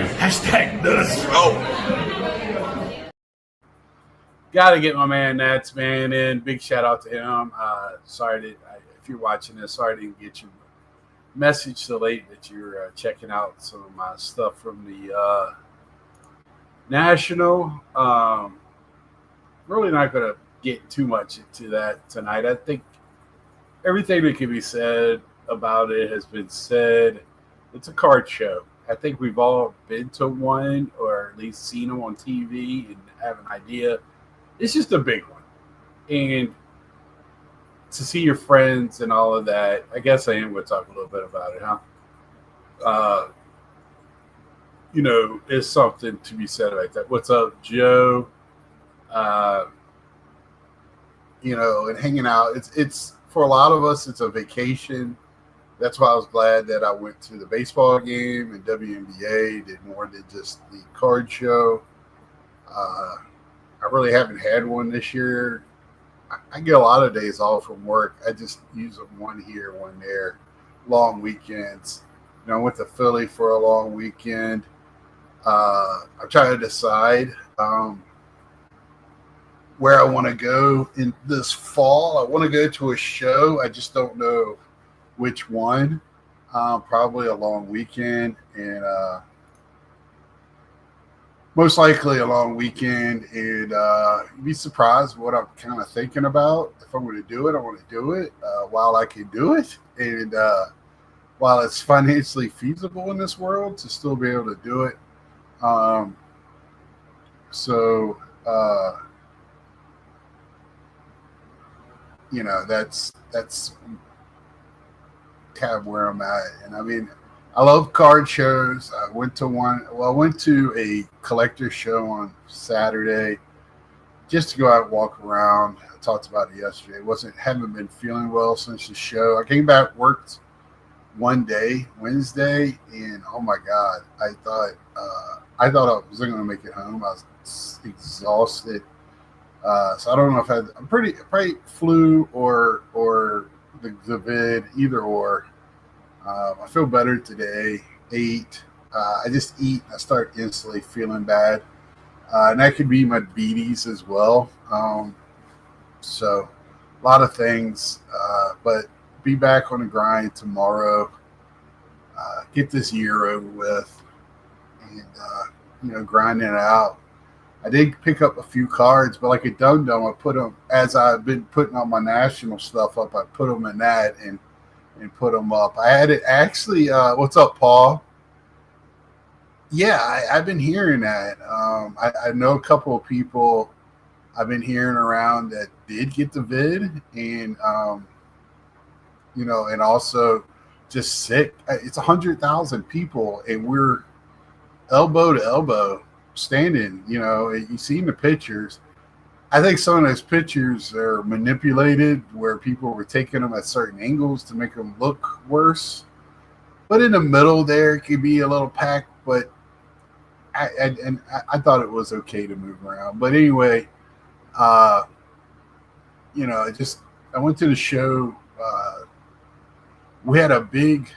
Hashtag this. Oh. Got to get my man Nats, man, in. Big shout out to him. If you're watching this, sorry I didn't get your message so late that you're checking out some of my stuff from the National. Really not going to get too much into that tonight. I think everything that can be said about it has been said. It's a card show. I think we've all been to one or at least seen them on TV and have an idea. It's just a big one. And to see your friends and all of that, I guess I am going to talk a little bit about it, huh? It's something to be said like that. What's up, Joe? And hanging out. It's for a lot of us, it's a vacation. That's why I was glad that I went to the baseball game and WNBA, did more than just the card show. I really haven't had one this year. I get a lot of days off from work. I just use them one here, one there, long weekends. I went to Philly for a long weekend. I'm trying to decide where I want to go in this fall. I want to go to a show. I just don't know which one. Probably a long weekend, and most likely a long weekend. And you'd be surprised what I'm kind of thinking about. If I'm going to do it, I want to do it while I can do it, and while it's financially feasible in this world to still be able to do it. That's kind of where I'm at. And I mean, I love card shows. I went to one. Well, I went to a collector show on Saturday just to go out and walk around. I talked about it yesterday. Haven't been feeling well since the show. I came back, worked one day, Wednesday, and oh my God, I thought I wasn't going to make it home. I was exhausted. So I don't know if I'm probably flu or the vid, either or. I feel better today. Ate. I just eat. I start instantly feeling bad. And that could be my beaties as well. So a lot of things. But be back on the grind tomorrow. Get this year over with. And, grinding it out. I did pick up a few cards, but like a dum-dum, I put them, as I've been putting all my national stuff up, I put them in that and put them up. I had it actually, what's up, Paul? Yeah, I've been hearing that. I know a couple of people I've been hearing around that did get the vid and, and also just sick. It's 100,000 people and we're elbow to elbow standing. You seen the pictures. I think some of those pictures are manipulated where people were taking them at certain angles to make them look worse. But in the middle there, it could be a little packed. But I thought it was okay to move around. But anyway, I went to the show. We had a big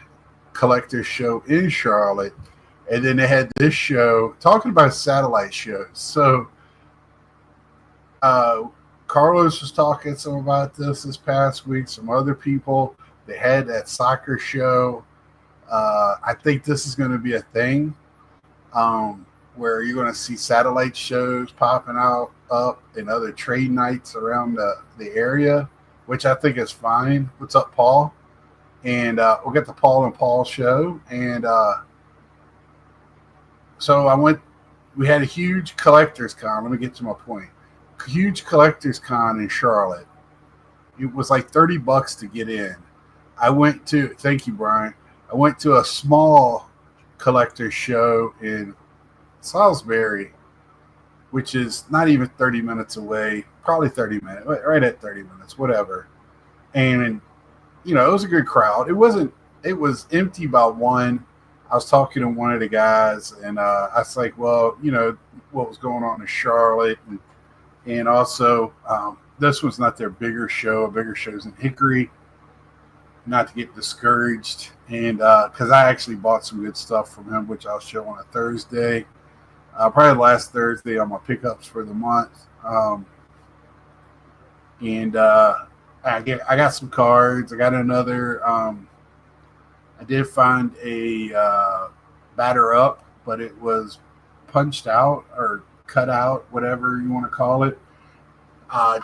collector show in Charlotte. And then they had this show talking about satellite shows. So Carlos was talking some about this past week. Some other people. They had that soccer show. I think this is going to be a thing where you're going to see satellite shows popping up and other trade nights around the area, which I think is fine. What's up, Paul? And we'll get the Paul and Paul show. And so we had a huge collector's con. Let me get to my point. Huge collector's con in Charlotte. It was like $30 to get in. Thank you, Brian. I went to a small collector's show in Salisbury, which is not even 30 minutes away, probably 30 minutes, right at 30 minutes, whatever. And, it was a good crowd. It was empty by one. I was talking to one of the guys, and I was like, well, what was going on in Charlotte. And also, this was not their bigger show. A bigger show's in Hickory. not to get discouraged. And because I actually bought some good stuff from him, which I'll show on a Thursday, probably last Thursday on my pickups for the month. And I got some cards. I got another. I did find a batter up, but it was punched out or cut out, whatever you want to call it.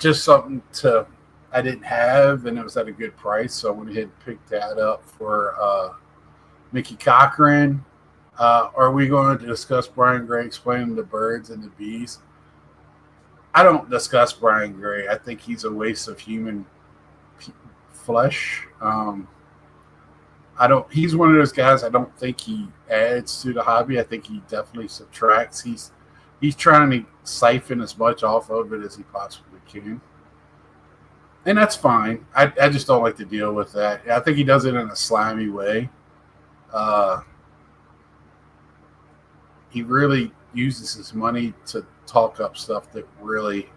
Just something to I didn't have, and it was at a good price, so I went ahead and picked that up for Mickey Cochran. Are we going to discuss Brian Gray explaining the birds and the bees? I don't discuss Brian Gray. I think he's a waste of human flesh. I don't. He's one of those guys. I don't think he adds to the hobby. I think he definitely subtracts. He's trying to siphon as much off of it as he possibly can, and that's fine. I just don't like to deal with that. I think he does it in a slimy way. He really uses his money to talk up stuff that really,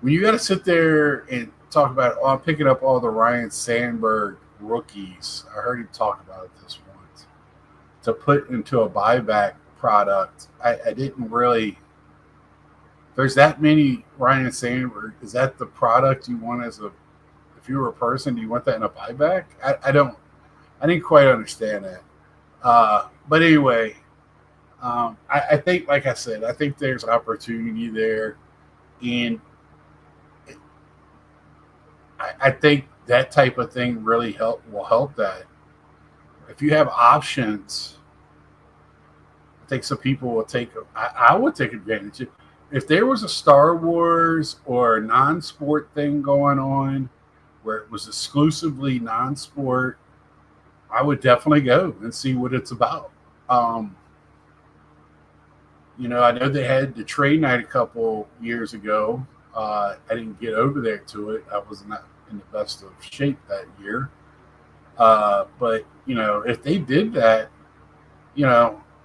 when you got to sit there and talk about, oh, I'm picking up all the Ryan Sandberg rookies. I heard him talk about it this once. To put into a buyback product, I didn't really. There's that many Ryan Sandberg. Is that the product you want as a? If you were a person, do you want that in a buyback? I don't. I didn't quite understand that. But anyway, I think, like I said, I think there's opportunity there, and I think that type of thing really will help that. If you have options, I think some people will take. I would take advantage of. If there was a Star Wars or a non-sport thing going on, where it was exclusively non-sport, I would definitely go and see what it's about. I know they had the trade night a couple years ago. I didn't get over there to it. I was not in the best of shape that year. But if they did that,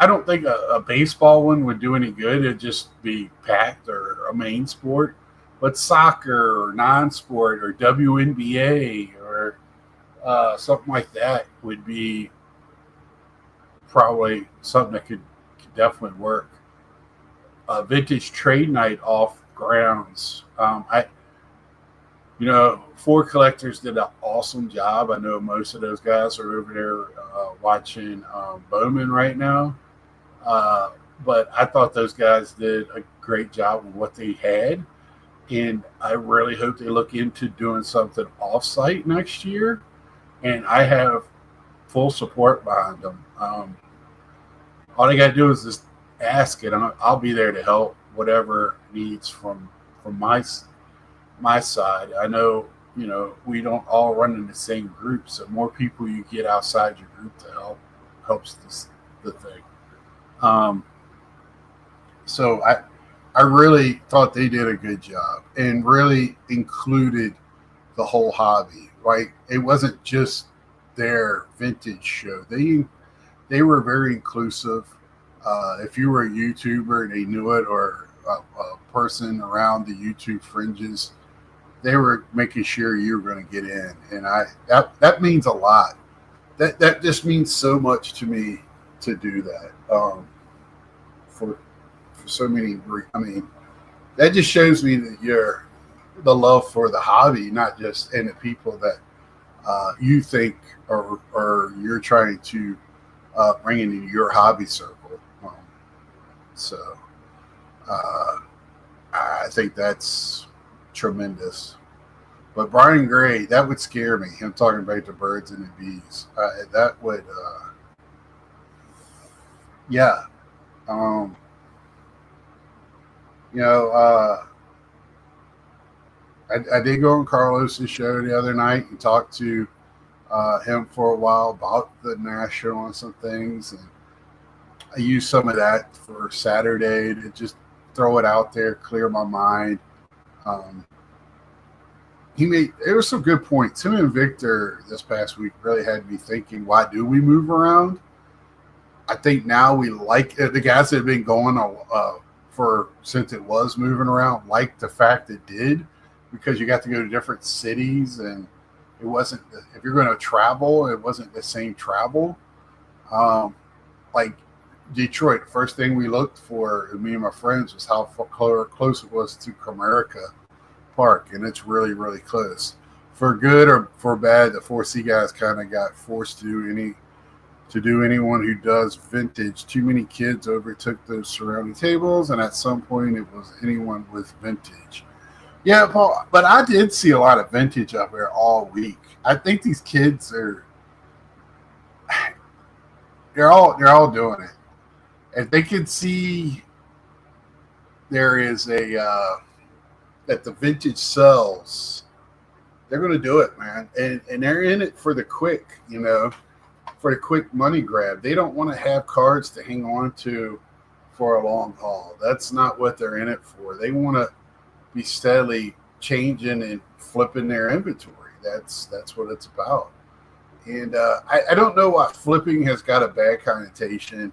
I don't think a baseball one would do any good. It'd just be packed or a main sport. But soccer or non-sport or WNBA or something like that would be probably something that could definitely work. Vintage trade night off grounds. Four Collectors did an awesome job. I know most of those guys are over there watching Bowman right now. But I thought those guys did a great job with what they had. And I really hope they look into doing something off-site next year. And I have full support behind them. All they got to do is just ask it. I'll be there to help whatever needs from my side. I know, we don't all run in the same group, so more people you get outside your group to help helps the thing. So I really thought they did a good job and really included the whole hobby. Right? It wasn't just their vintage show. They were very inclusive. If you were a YouTuber and they knew it, or a person around the YouTube fringes, they were making sure you were going to get in, and that means a lot. That just means so much to me to do that. For so many, that just shows me that the love for the hobby, not just and the people that you think or you're trying to bring into your hobby circle. So I think that's tremendous. But Brian Gray, that would scare me. Him talking about the birds and the bees. That would, yeah. I did go on Carlos's show the other night and talk to him for a while about the National and some things. And I used some of that for Saturday to just throw it out there, clear my mind. It was some good points. Him and Victor this past week really had me thinking, why do we move around? I think now we like the guys that have been going since it was moving around, like the fact it did, because you got to go to different cities and It wasn't, if you're going to travel, it wasn't the same travel. Um, like Detroit, first thing we looked for, me and my friends, was how close it was to Comerica Park, and it's really, really close. For good or for bad, the 4C guys kind of got forced to do anyone who does vintage. Too many kids overtook those surrounding tables, and at some point, it was anyone with vintage. Yeah, Paul, but I did see a lot of vintage up there all week. I think these kids are they're all doing it. If they can see there is a that the vintage sells, they're going to do it, man. And they're in it for the quick, for the quick money grab. They don't want to have cards to hang on to for a long haul. That's not what they're in it for. They want to be steadily changing and flipping their inventory. That's what it's about. And I don't know why flipping has got a bad connotation.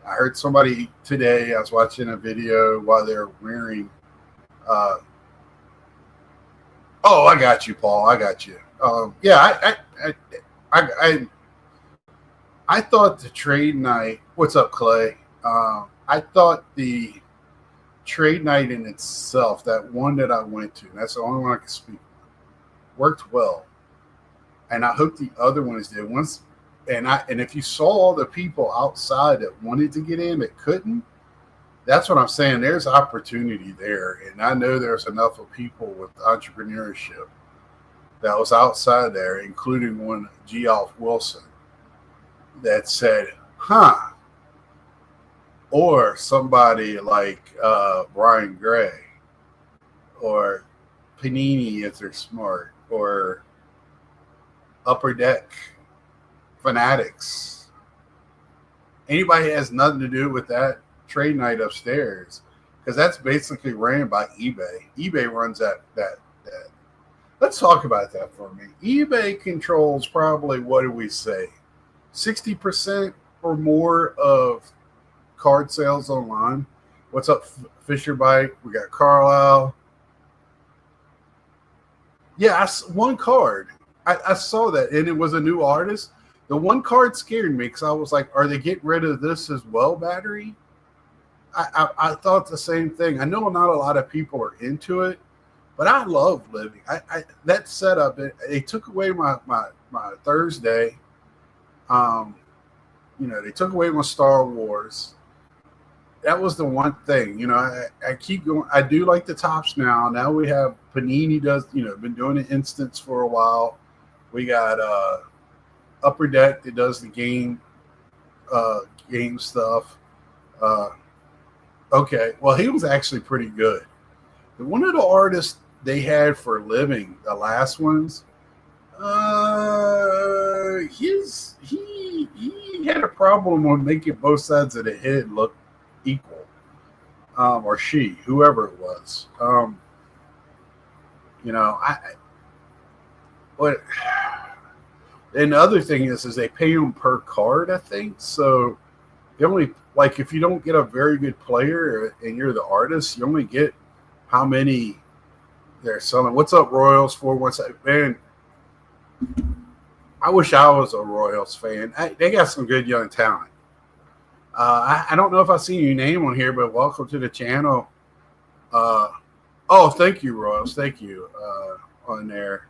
I heard somebody today, I was watching a video while they're wearing oh, I got you, Paul. I got you. Yeah, I thought the trade night. What's up, Clay? I thought the trade night in itself, that one that I went to, and that's the only one I can speak, worked well. And I hope the other ones did. And if you saw all the people outside that wanted to get in that couldn't, that's what I'm saying. There's opportunity there. And I know there's enough of people with entrepreneurship that was outside there, including one, Geoff Wilson, that said, or somebody like Brian Gray, or Panini if they're smart, or Upper Deck Fanatics. Anybody has nothing to do with that trade night upstairs, because that's basically ran by eBay. eBay runs that. Let's talk about that for me. eBay controls probably, what do we say, 60% or more of card sales online. What's up, Fisher Bike? We got Carlisle. Yeah, one card. I saw that, and it was a new artist. The one card scared me because I was like, are they getting rid of this as well, battery? I thought the same thing. I know not a lot of people are into it, but I love living. That setup, they took away my Thursday. They took away my Star Wars. That was the one thing. I keep going. I do like the tops now. Now we have Panini does, been doing an instance for a while. We got Upper Deck that does the game stuff. Okay, well, he was actually pretty good. One of the artists they had for a living, the last ones, he had a problem with making both sides of the head look equal, or she, whoever it was. But and the other thing is they pay them per card, I think. So you only, like, if you don't get a very good player and you're the artist, you only get how many they're selling. What's up, Royals 417? Man, I wish I was a Royals fan. They got some good young talent. I don't know if I see your name on here, but welcome to the channel. Thank you, Royals. Thank you on there.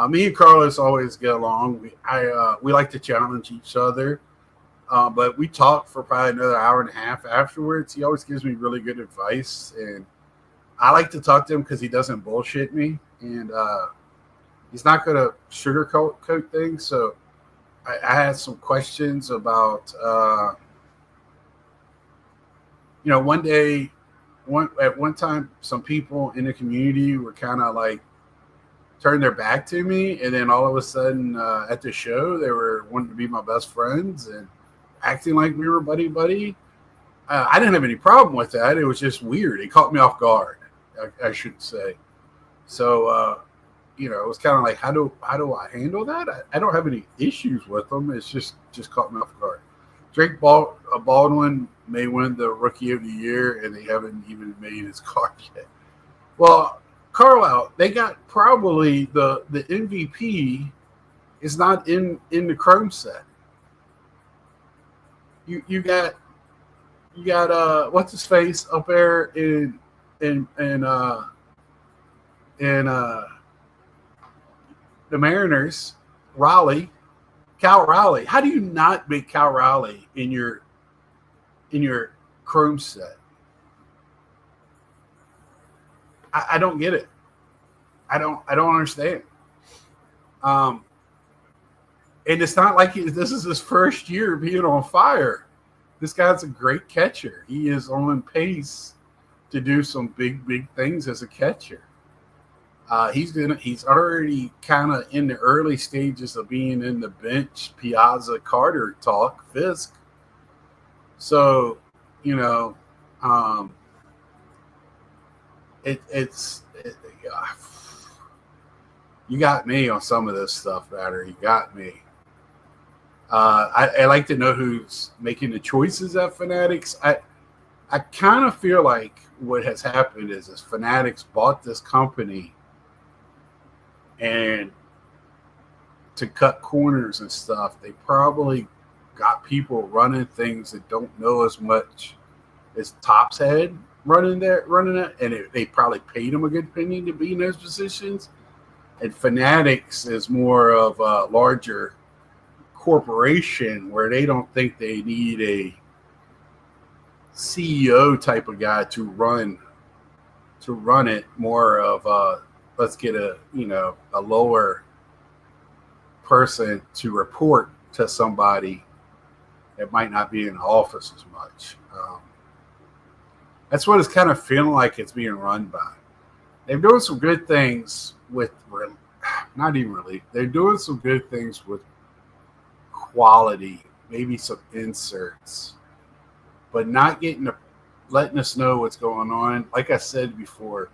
Me and Carlos always get along. We like to challenge each other, but we talk for probably another hour and a half afterwards. He always gives me really good advice, and I like to talk to him because he doesn't bullshit me, and he's not going to sugarcoat things. So I had some questions about, at one time, some people in the community were kind of like, turned their back to me, and then all of a sudden at the show they were wanting to be my best friends and acting like we were buddy. I didn't have any problem with that. It was just weird. It caught me off guard, I should say. So it was kind of like, how do I handle that? I don't have any issues with them. It's just caught me off guard. Drake Baldwin may win the Rookie of the Year, and they haven't even made his card yet. Well, Carlisle, they got probably the MVP is not in the Chrome set. You got what's his face up there in in uh in the Mariners, Cal Raleigh. How do you not make Cal Raleigh in your Chrome set? I don't get it. I don't understand. Um, and it's not like this is his first year being on fire. This guy's a great catcher. He is on pace to do some big things as a catcher. He's already kind of in the early stages of being in the bench Piazza Carter talk Fisk. So, you know, um, yeah, you got me on some of this stuff, Batter. You got me. I like to know who's making the choices at Fanatics. I kind of feel like what has happened is Fanatics bought this company and to cut corners and stuff, they probably got people running things that don't know as much as Topps had running it, and they probably paid them a good penny to be in those positions. And Fanatics is more of a larger corporation where they don't think they need a CEO type of guy to run it. More of let's get a lower person to report to somebody that might not be in the office as much. That's what it's kind of feeling like it's being run by. They're doing some good things with, not even really, they're doing some good things with quality, maybe some inserts, but not letting us know what's going on. Like I said before,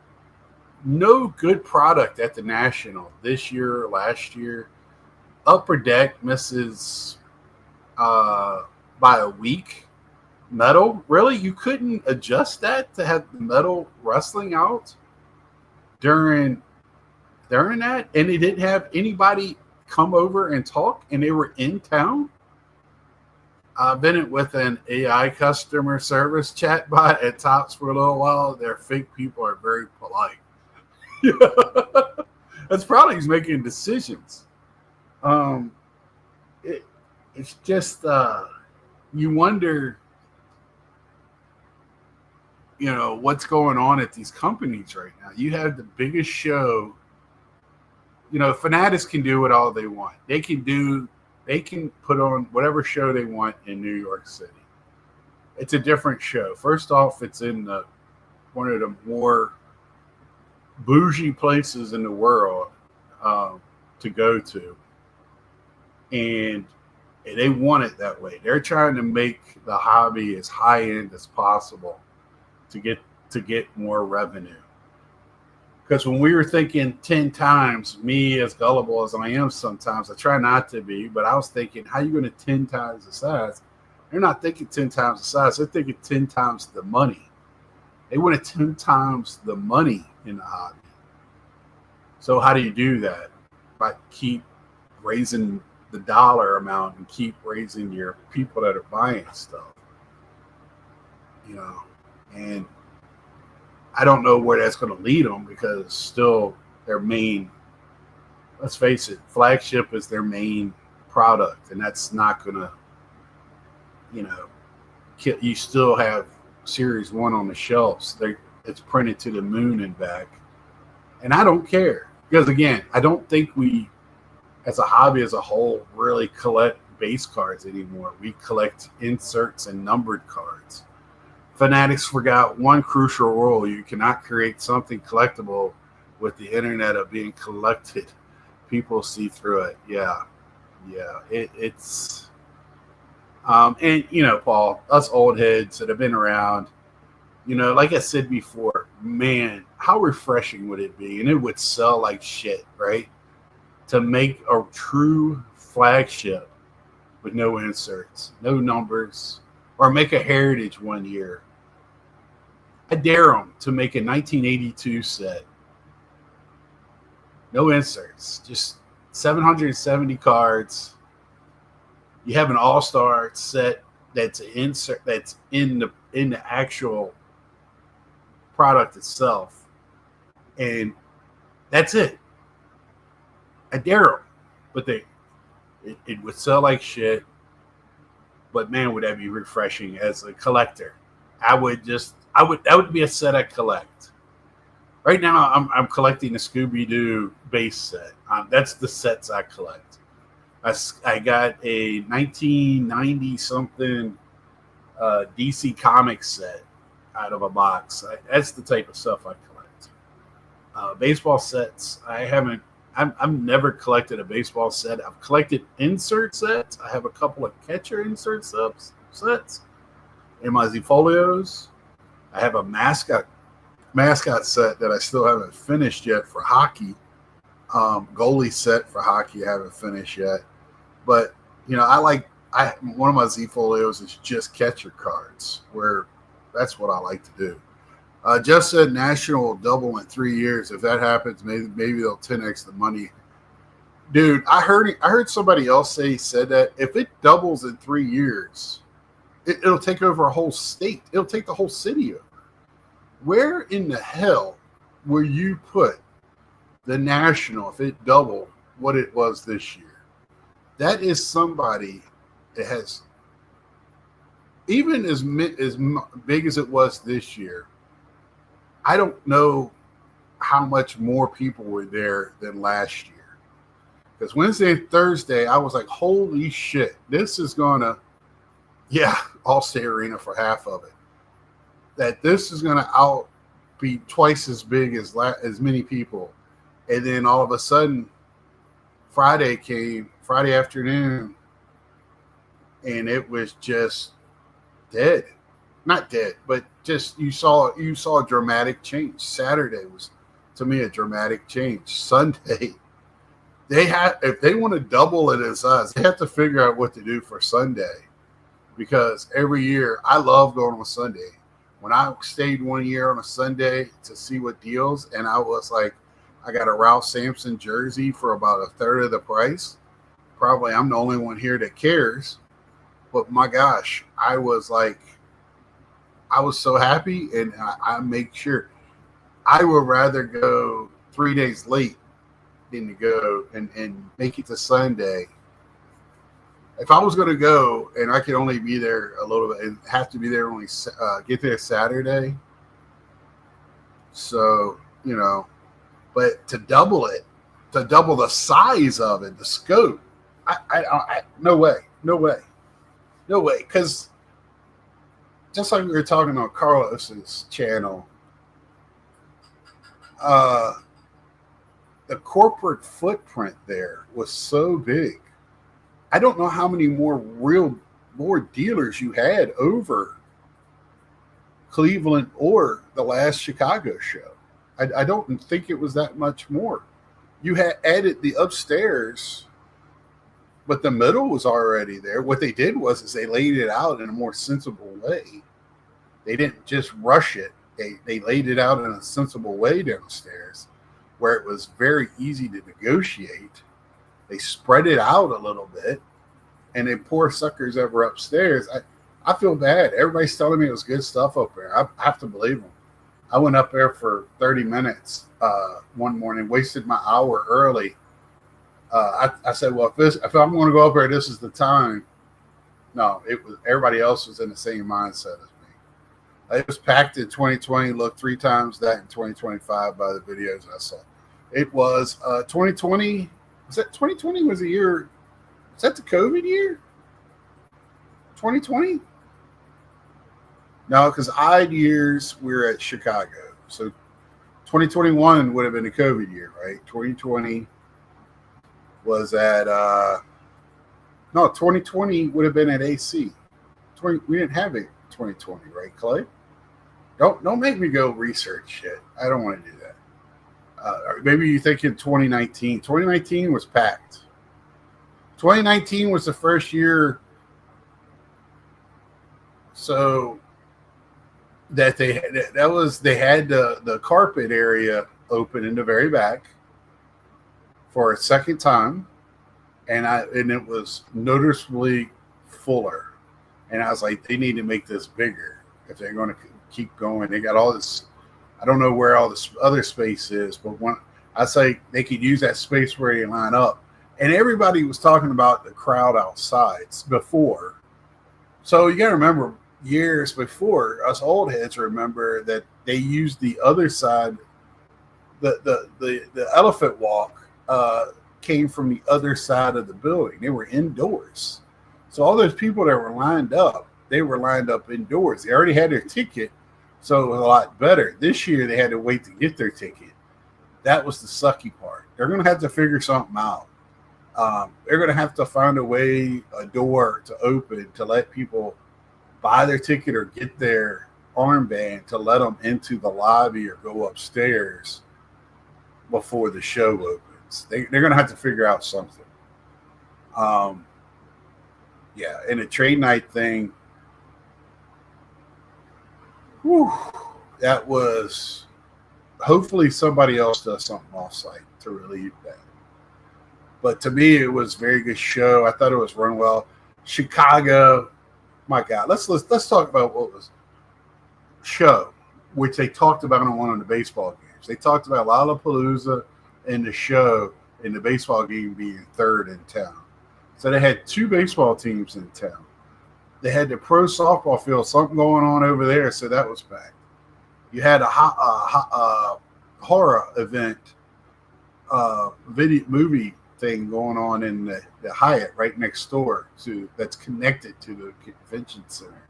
no good product at the National this year or last year. Upper Deck misses by a week. Metal, really? You couldn't adjust that to have the metal wrestling out during that, and they didn't have anybody come over and talk, and they were in town. I've been with an AI customer service chatbot at Topps for a little while. Their fake people are very polite. That's probably who's making decisions. It's just you wonder, what's going on at these companies right now. You have the biggest show. Fanatics can do it all they want. They can put on whatever show they want in New York City. It's a different show. First off, it's in one of the more bougie places in the world to go to. And they want it that way. They're trying to make the hobby as high end as possible to get more revenue. Because when we were thinking 10 times, me as gullible as I am sometimes, I try not to be, but I was thinking, how are you going to 10 times the size? They're not thinking 10 times the size. They're thinking 10 times the money. They want 10 times the money in the hobby. So how do you do that? By keep raising the dollar amount and keep raising your people that are buying stuff. And I don't know where that's going to lead them, because still their main, let's face it, flagship is their main product, and that's not going to, you still have Series 1 on the shelves. It's printed to the moon and back. And I don't care, because again, I don't think we, as a hobby as a whole, really collect base cards anymore. We collect inserts and numbered cards. Fanatics forgot one crucial rule. You cannot create something collectible with the internet of being collected. People see through it. Yeah. It's and Paul, us old heads that have been around, like I said before, man, how refreshing would it be? And it would sell like shit, right? To make a true flagship with no inserts, no numbers, or make a heritage one year. I dare them to make a 1982 set No inserts, just 770 cards. You have an all-star set that's an insert that's in the actual product itself, and that's it. I dare them, but it would sell like shit. But man, would that be refreshing as a collector? That would be a set I collect. Right now, I'm collecting a Scooby Doo base set. That's the sets I collect. I got a 1990 something DC Comics set out of a box. That's the type of stuff I collect. Baseball sets, I haven't. I've never collected a baseball set. I've collected insert sets. I have a couple of catcher insert sets in my Z-Folios. I have a mascot set that I still haven't finished yet for hockey. Goalie set for hockey I haven't finished yet. But one of my Z-Folios is just catcher cards, where that's what I like to do. Just said National will double in 3 years. If that happens, maybe they'll 10x the money. Dude, I heard somebody else said that if it doubles in 3 years, it'll take over a whole state. It'll take the whole city over. Where in the hell will you put the National if it doubled what it was this year? That is somebody that has, even as big as it was this year, I don't know how much more people were there than last year. Because Wednesday and Thursday, I was like, holy shit, this is going to, Allstate Arena for half of it. That this is going to be twice as big as many people. And then all of a sudden, Friday afternoon, and it was just dead. Not dead, but just you saw a dramatic change. Saturday was, to me, a dramatic change. Sunday, if they want to double it in size, they have to figure out what to do for Sunday, because every year I love going on Sunday. When I stayed 1 year on a Sunday to see what deals, and I was like, I got a Ralph Sampson jersey for about a third of the price. Probably I'm the only one here that cares, but my gosh, I was so happy, and I make sure I would rather go 3 days late than to go and make it to Sunday. If I was going to go and I could only be there a little bit and have to be there only get there Saturday. So, but to double the size of it, the scope, no way. Because just like we were talking on Carlos's channel, the corporate footprint there was so big. I don't know how many more dealers you had over Cleveland or the last Chicago show. I don't think it was that much more. You had added the upstairs, but the middle was already there. What they did is they laid it out in a more sensible way. They didn't just rush it. They laid it out in a sensible way downstairs, where it was very easy to negotiate. They spread it out a little bit, and they poor suckers that were upstairs. I feel bad. Everybody's telling me it was good stuff up there. I have to believe them. I went up there for 30 minutes one morning, wasted my hour early. I said, well, if I'm going to go up there, this is the time. No, everybody else was in the same mindset as me. It was packed in 2020. Looked 3 times that in 2025 by the videos I saw. It was 2020. Was that 2020 was a year? Is that the COVID year? 2020? No, because odd years we're at Chicago. So 2021 would have been the COVID year, right? 2020 was at 2020 would have been at AC. We didn't have it 2020, right, Clay? Don't make me go research shit. I don't want to do that. Maybe you think in 2019. 2019 was packed. 2019 was the first year so that they had the carpet area open in the very back. for a second time, and it was noticeably fuller. And I was like, they need to make this bigger if they're going to keep going. They got all this. I don't know where all this other space is, but I say they could use that space where they line up. And everybody was talking about the crowd outside before. So you got to remember, years before, us old heads remember that they used the other side. The elephant walk came from the other side of the building. They were indoors. So all those people that were lined up, they were lined up indoors. They already had their ticket, so it was a lot better. This year they had to wait to get their ticket. That was the sucky part. They're going to have to figure something out. They're going to have to find a door to open to let people buy their ticket or get their armband to let them into the lobby or go upstairs before the show opens. They're going to have to figure out something. Yeah, and the trade night thing, that was, hopefully somebody else does something offsite to relieve that. But to me, it was a very good show. I thought it was run well. Chicago, my God, let's talk about what was show, which they talked about on one of the baseball games. They talked about Lollapalooza and the show in the baseball game being third in town. So they had two baseball teams in town. They had the pro softball field, something going on over there, so that was back. You had a horror event, video movie thing going on in the Hyatt right next door that's connected to the convention center.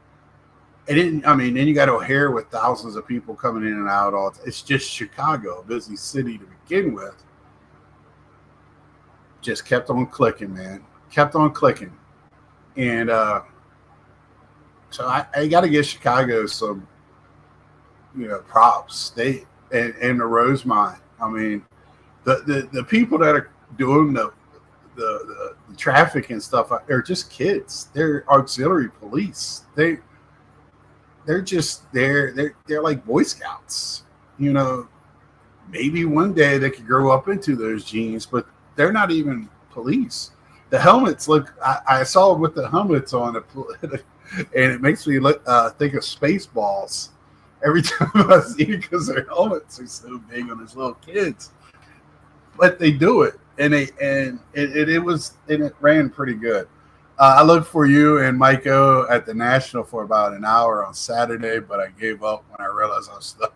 And then you got O'Hare with thousands of people coming in and out. It's just Chicago, a busy city to begin with. Just kept on clicking, man. Kept on clicking. And so I got to give Chicago some, props. They and the Rosemont. I mean, the people that are doing the traffic and stuff, they're just kids. They're auxiliary police. They're just they're like Boy Scouts. Maybe one day they could grow up into those genes, but they're not even police. The helmets look. I saw with the helmets on it, and it makes me think of Spaceballs every time I see it because their helmets are so big on these little kids. But they do it, and it ran pretty good. I looked for you and Maiko at the National for about an hour on Saturday, but I gave up when I realized I was stuck.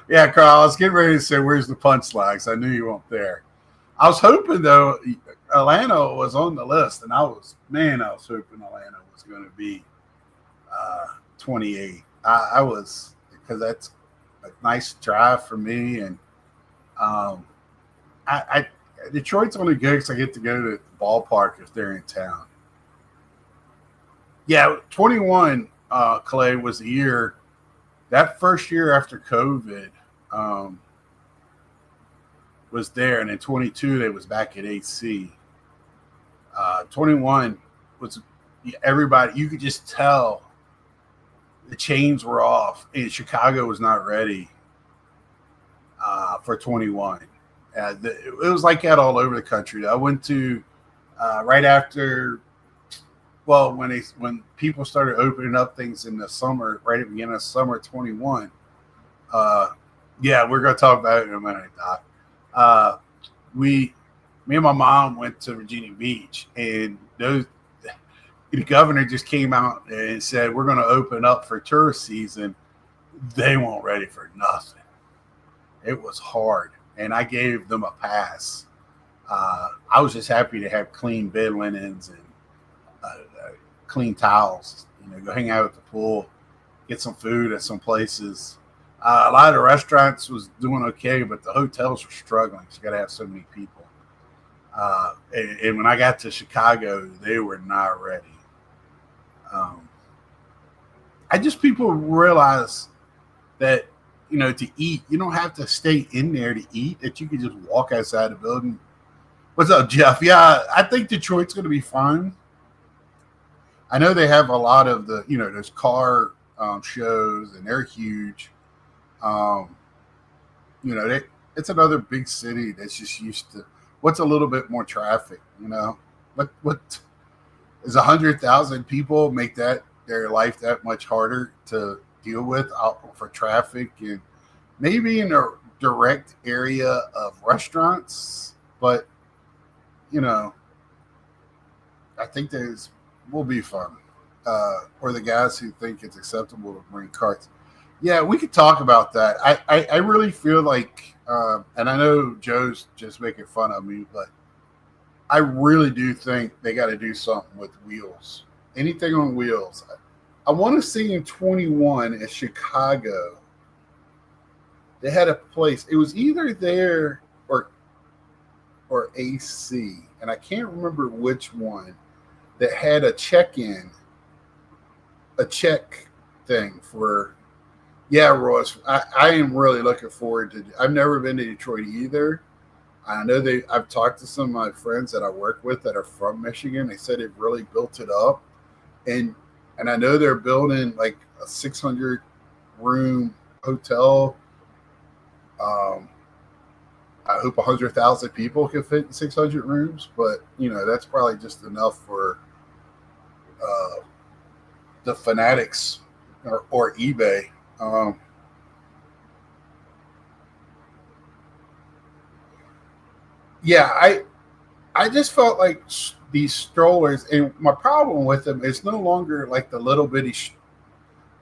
Yeah, Carl, I was getting ready to say, "Where's the punchline?" I knew you weren't there. I was hoping though. Atlanta was on the list, and I was hoping Atlanta was going to be 28. I was, because that's a nice drive for me, and Detroit's only good because I get to go to the ballpark if they're in town. Yeah, 21, Clay, was the year, that first year after COVID was there, and in 22 they was back at AC. 21 was everybody, you could just tell the chains were off, and Chicago was not ready for 21. It was like that all over the country. I went to right after, when people started opening up things in the summer, right at the beginning of summer 21. Yeah, we're going to talk about it in a minute, Doc. Me and my mom went to Virginia Beach, and the governor just came out and said, we're going to open up for tourist season. They weren't ready for nothing. It was hard, and I gave them a pass. I was just happy to have clean bed linens and clean towels. Go hang out at the pool, get some food at some places. A lot of the restaurants was doing okay, but the hotels were struggling. So you got to have so many people. And when I got to Chicago, they were not ready. People realize that, to eat, you don't have to stay in there to eat, that you can just walk outside the building. What's up, Jeff? Yeah, I think Detroit's going to be fun. I know they have a lot of those car shows, and they're huge. It's another big city that's just used to. what's a little bit more traffic? What is 100,000 people make that their life that much harder to deal with out for traffic and maybe in a direct area of restaurants, but you know, I think there's will be fun. Or the guys who think it's acceptable to bring carts. Yeah, we could talk about that. I really feel like, and I know Joe's just making fun of me, but I really do think they got to do something with wheels. Anything on wheels. I want to see in 21 in Chicago. They had a place. It was either there or AC, and I can't remember which one that had a check thing for. Yeah, Royce. I am really looking forward to. I've never been to Detroit either. I know I've talked to some of my friends that I work with that are from Michigan. They said it really built it up, and I know they're building like a 600 room hotel. I hope 100,000 people can fit in 600 rooms, but that's probably just enough for the Fanatics or eBay. Yeah, I just felt like these strollers, and my problem with them is no longer like the little bitty.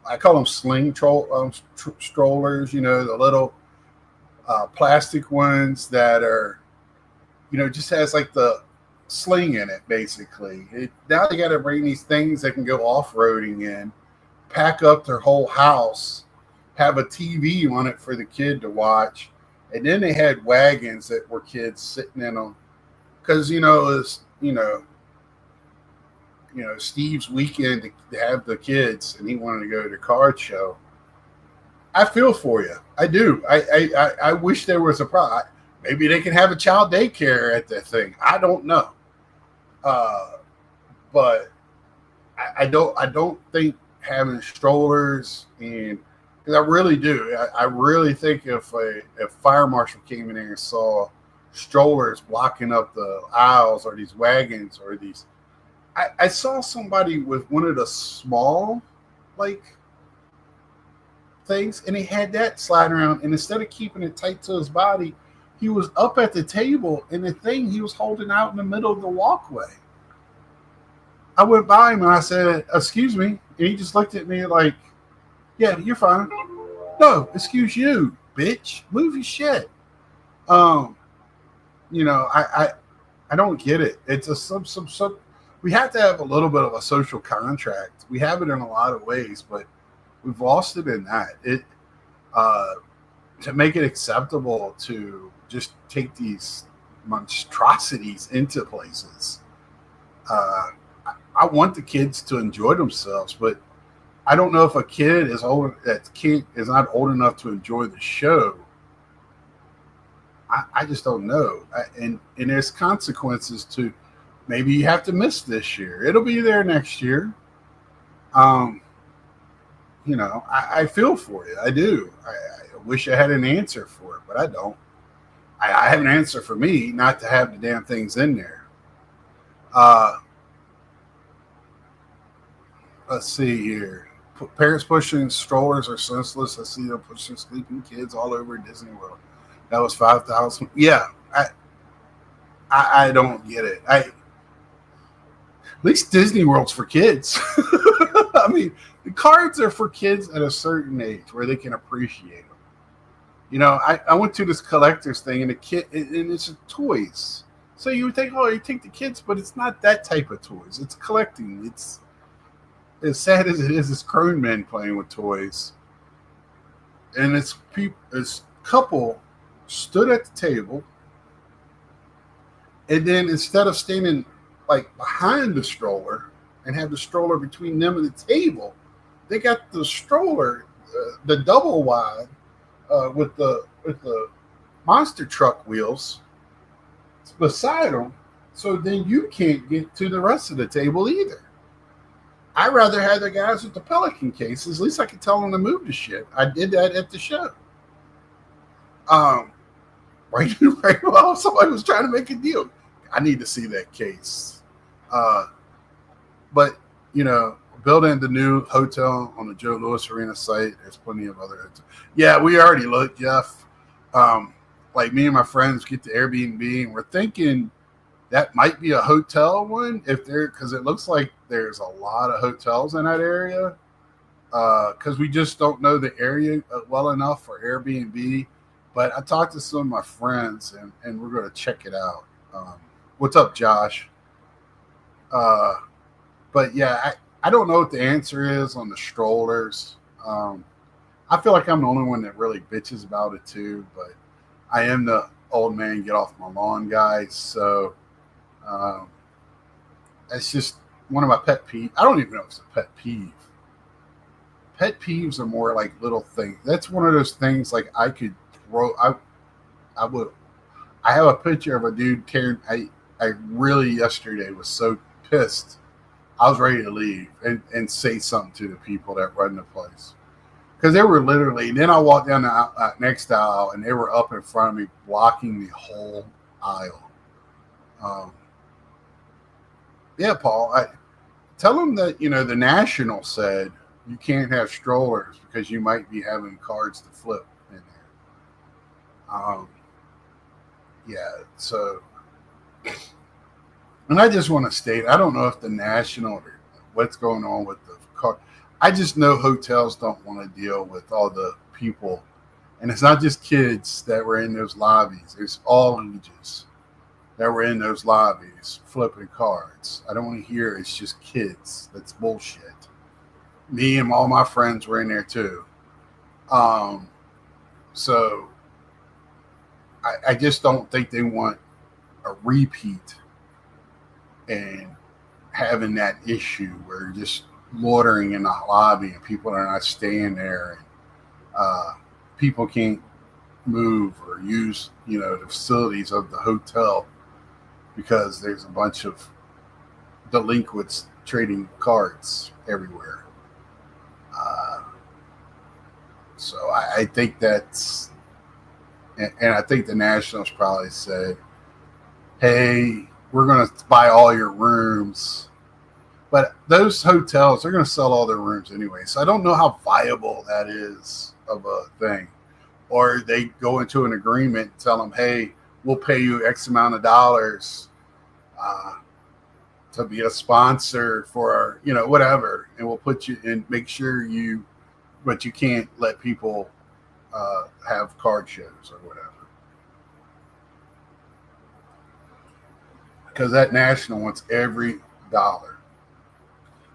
I call them strollers. The little plastic ones that are, just has like the sling in it. Basically, now they got to bring these things that can go off roading in, pack up their whole house, have a TV on it for the kid to watch. And then they had wagons that were kids sitting in them because it was Steve's weekend to have the kids, and he wanted to go to the card show. I feel for you. I do. I wish there was a problem. Maybe they can have a child daycare at that thing. I don't know, but I don't think having strollers and because I really do. I really think if fire marshal came in there and saw strollers blocking up the aisles or these wagons or these, I saw somebody with one of the small like things, and he had that sliding around, and instead of keeping it tight to his body, he was up at the table, and the thing he was holding out in the middle of the walkway. I went by him and I said, "Excuse me," and he just looked at me like, "Yeah, you're fine." No, excuse you, bitch. Move your shit. Um, I don't get it. It's a some. We have to have a little bit of a social contract. We have it in a lot of ways, but we've lost it in that. To make it acceptable to just take these monstrosities into places. I want the kids to enjoy themselves, but I don't know if a kid is not old enough to enjoy the show. I just don't know. And there's consequences to maybe you have to miss this year. It'll be there next year. I feel for you. I do. I wish I had an answer for it, but I don't. I have an answer for me not to have the damn things in there. Let's see here. Parents pushing strollers are senseless. I see them pushing sleeping kids all over Disney World. That was 5,000. Yeah, I don't get it. At least Disney World's for kids. I mean, the cards are for kids at a certain age where they can appreciate them. I went to this collector's thing, and and it's toys. So you would think, oh, you take the kids, but it's not that type of toys. It's collecting. It's as sad as it is, it's grown men playing with toys. And this couple stood at the table, and then instead of standing like behind the stroller and have the stroller between them and the table, they got the stroller, the double wide, with the monster truck wheels beside them, so then you can't get to the rest of the table either. I'd rather have the guys with the Pelican cases. At least I could tell them to move the shit. I did that at the show. right, right while somebody was trying to make a deal. I need to see that case. But, building the new hotel on the Joe Louis Arena site, there's plenty of other hotels. Yeah, we already looked, Jeff. Like me and my friends get the Airbnb, and we're thinking that might be a hotel one because it looks like there's a lot of hotels in that area. Because we just don't know the area well enough for Airbnb. But I talked to some of my friends, and we're going to check it out. What's up, Josh? But yeah, I don't know what the answer is on the strollers. I feel like I'm the only one that really bitches about it too, but I am the old man get off my lawn guy. So it's just one of my pet peeves. I don't even know if it's a pet peeve. Pet peeves are more like little things. That's one of those things like I could throw. I would. I have a picture of a dude tearing. I really yesterday was so pissed. I was ready to leave and say something to the people that run the place. Because they were literally, then I walked down the next aisle and they were up in front of me blocking the whole aisle. Yeah, Paul, tell them that, the National said you can't have strollers because you might be having cards to flip in there. Yeah, so, and I just want to state, I don't know if the National, or what's going on with the car. I just know hotels don't want to deal with all the people. And it's not just kids that were in those lobbies. It's all ages that were in those lobbies flipping cards. I don't want to hear it's just kids. That's bullshit. Me and all my friends were in there too. So I just don't think they want a repeat and having that issue where you're just loitering in the lobby and people are not staying there, and people can't move or use the facilities of the hotel because there's a bunch of delinquents trading cards everywhere. So I think that's, and I think the Nationals probably said, hey, we're going to buy all your rooms. But those hotels, they're going to sell all their rooms anyway. So I don't know how viable that is of a thing. Or they go into an agreement and tell them, hey, we'll pay you X amount of dollars to be a sponsor for, whatever. And we'll put you in, make sure but you can't let people have card shows or whatever. Because that National wants every dollar.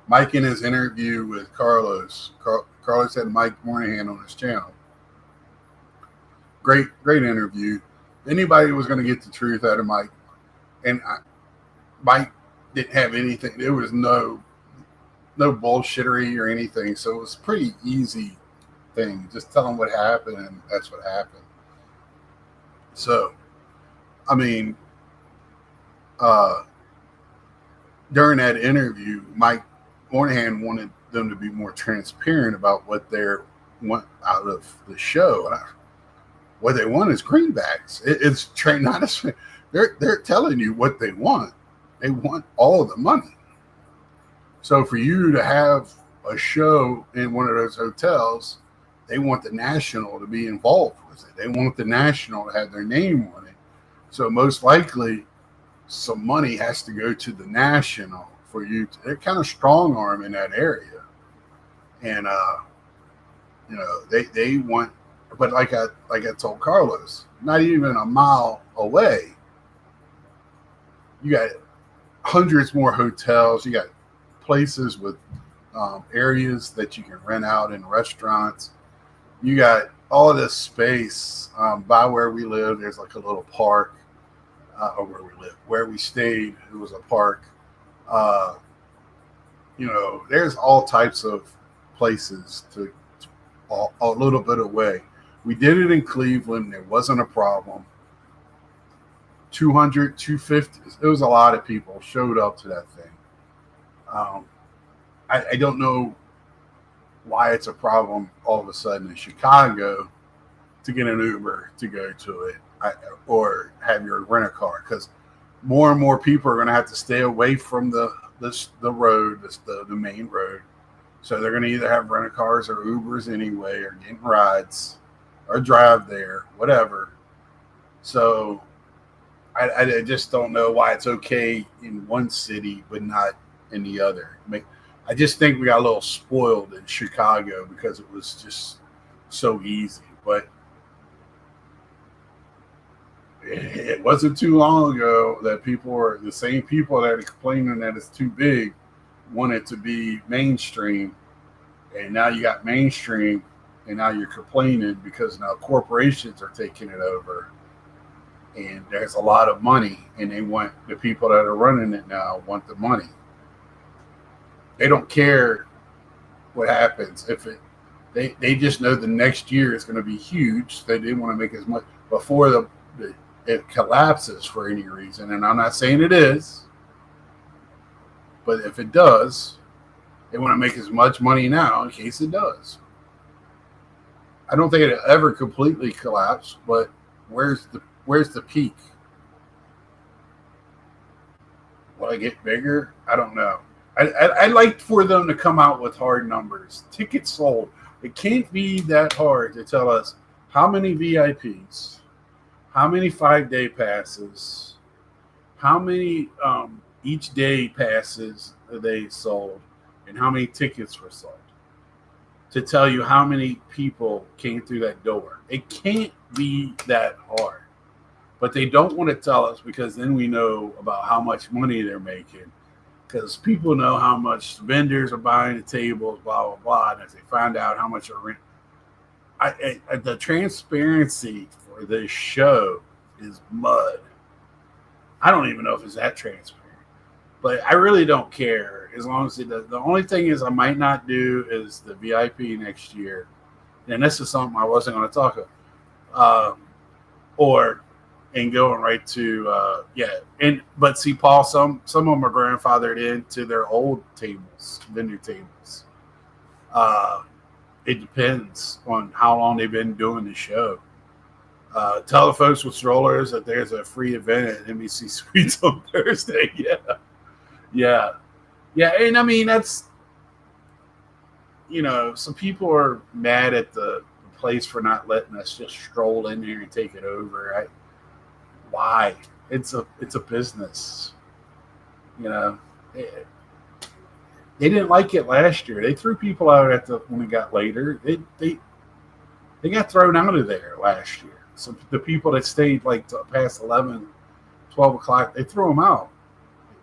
Mike, in his interview with Carlos had Mike Moynihan on his channel. Great interview. Anybody was going to get the truth out of Mike, and Mike didn't have anything. There was no bullshittery or anything, so it was a pretty easy thing. Just tell him what happened, and that's what happened. So, I mean, during that interview, Mike Moynihan wanted them to be more transparent about what they want out of the show. And what they want is greenbacks. It's trained not as they're telling you what they want. They want all the money. So for you to have a show in one of those hotels, they want the National to be involved with it. They want the National to have their name on it. So most likely, some money has to go to the National for you to, they're kind of strong arm in that area. And they want, but like I told Carlos, not even a mile away, you got hundreds more hotels, you got places with areas that you can rent out in restaurants, you got all of this space by where we live. There's like a little park. Or where we stayed, it was a park. There's all types of places to a little bit away. We did it in Cleveland. There wasn't a problem. 200, 250. It was a lot of people showed up to that thing. I don't know why it's a problem all of a sudden in Chicago to get an Uber to go to it. or have your rent a car, because more and more people are going to have to stay away from the road, the main road. So they're going to either have rent a cars or Ubers anyway, or getting rides, or drive there, whatever. So I just don't know why it's okay in one city but not in the other. I just think we got a little spoiled in Chicago because it was just so easy. But it wasn't too long ago that people were the same people that are complaining that it's too big, want it to be mainstream, and now you got mainstream, and now you're complaining because now corporations are taking it over, and there's a lot of money, and they want the people that are running it now want the money. They don't care what happens if it. They just know the next year is going to be huge. They didn't want to make as much before it collapses for any reason, and I'm not saying it is, but if it does, they want to make as much money now in case it does. I don't think it'll ever completely collapse, but where's the peak? Will I get bigger? I don't know. I'd like for them to come out with hard numbers. Tickets sold. It can't be that hard to tell us how many VIPs, how many 5-day passes, how many each day passes they sold, and how many tickets were sold, to tell you how many people came through that door. It can't be that hard. But they don't want to tell us because then we know about how much money they're making, because people know how much vendors are buying the tables, blah, blah, blah. And if they find out how much are rent, the transparency for this show is mud. I don't even know if it's that transparent, but I really don't care as long as it does. The only thing is I might not do is the VIP next year. And this is something I wasn't going to talk about. And going right to but see, Paul, some of them are grandfathered into their old tables, vendor tables. It depends on how long they've been doing the show. Tell the folks with strollers that there's a free event at NBC Suites on Thursday. Yeah. And I mean, that's, some people are mad at the place for not letting us just stroll in there and take it over. Why? It's a business. They didn't like it last year. They threw people out when it got later. They got thrown out of there last year. So the people that stayed like past 11, 12 o'clock, they threw them out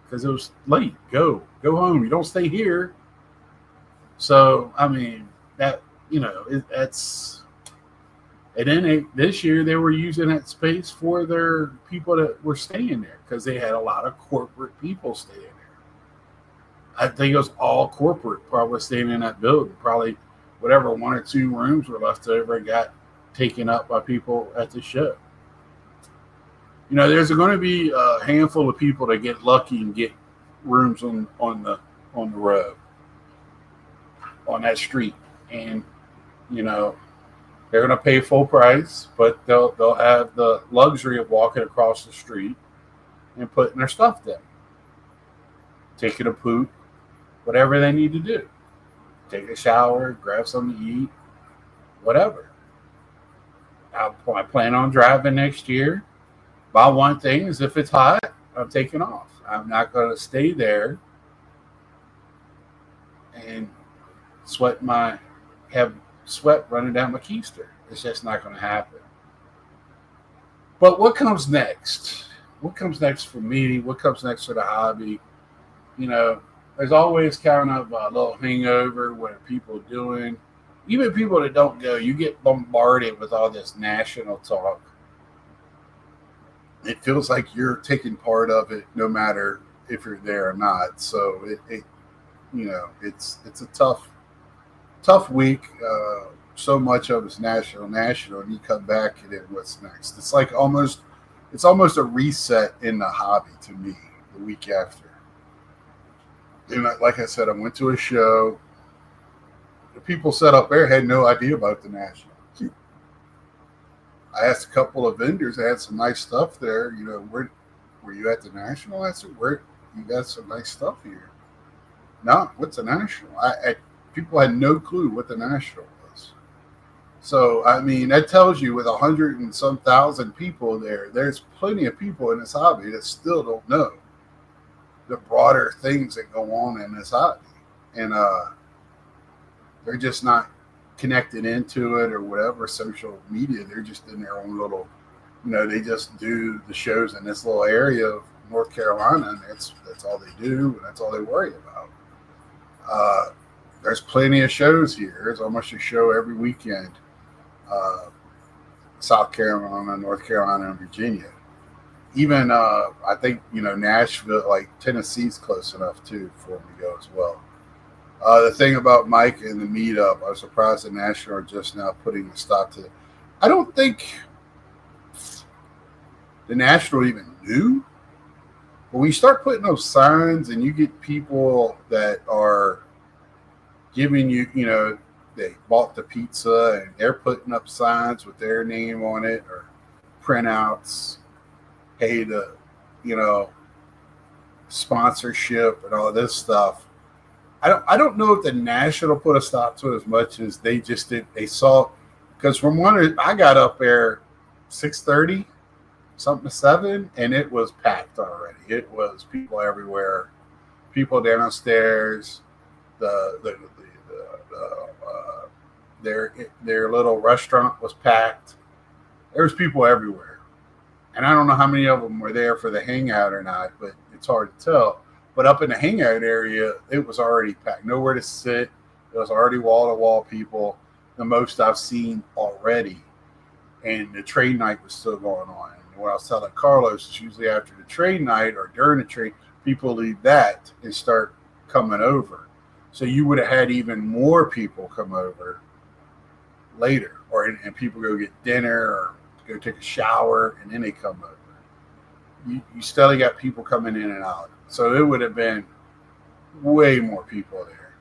because it was late. Go home. You don't stay here. So I mean that's. And then this year they were using that space for their people that were staying there because they had a lot of corporate people staying there. I think it was all corporate probably staying in that building. Probably whatever 1 or 2 rooms were left over got taken up by people at the show. There's going to be a handful of people that get lucky and get rooms on the road, on that street, and they're going to pay full price, but they'll have the luxury of walking across the street and putting their stuff there, taking a poop, whatever they need to do. Take a shower, grab something to eat, whatever. I plan on driving next year. My one thing is if it's hot, I'm taking off. I'm not going to stay there and have sweat running down my keister. It's just not going to happen. But what comes next? What comes next for me? What comes next for the hobby? There's always kind of a little hangover. What are people doing? Even people that don't go, you get bombarded with all this national talk. It feels like you're taking part of it, no matter if you're there or not. So it's a tough week. So much of it's national, and you come back and then what's next? It's like almost a reset in the hobby to me the week after. Like I said, I went to a show. The people set up there had no idea about the national. I asked a couple of vendors that had some nice stuff there. You know, where were you at the National? I said, where you got some nice stuff here. No, what's the National? People had no clue what the National was. So I mean, that tells you with 100 and some thousand people there, there's plenty of people in this hobby that still don't know the broader things that go on in this hobby, and they're just not connected into it or whatever social media. They're just in their own little, you know, they just do the shows in this little area of North Carolina, and that's all they do, and that's all they worry about. There's plenty of shows here. There's almost a show every weekend. South Carolina, North Carolina, and Virginia. Even I think Nashville, like Tennessee's close enough too for me to go as well. The thing about Mike and the meetup, I was surprised the National are just now putting a stop to it. I don't think the National even knew. But when you start putting those signs and you get people that are giving you, they bought the pizza and they're putting up signs with their name on it or printouts, hey, sponsorship and all this stuff. I don't know if the National put a stop to it as much as they just did. They saw, because from I got up there 6:30, something to 7, and it was packed already. It was people everywhere, people downstairs. Their little restaurant was packed. There was people everywhere, and I don't know how many of them were there for the hangout or not, but it's hard to tell. But up in the hangout area, it was already packed. Nowhere to sit. It was already wall-to-wall people, the most I've seen already. And the trade night was still going on. And what I was telling Carlos is usually after the trade night or during the trade, people leave that and start coming over. So you would have had even more people come over later. And people go get dinner or go take a shower, and then they come over. You still got people coming in and out. So it would have been way more people there.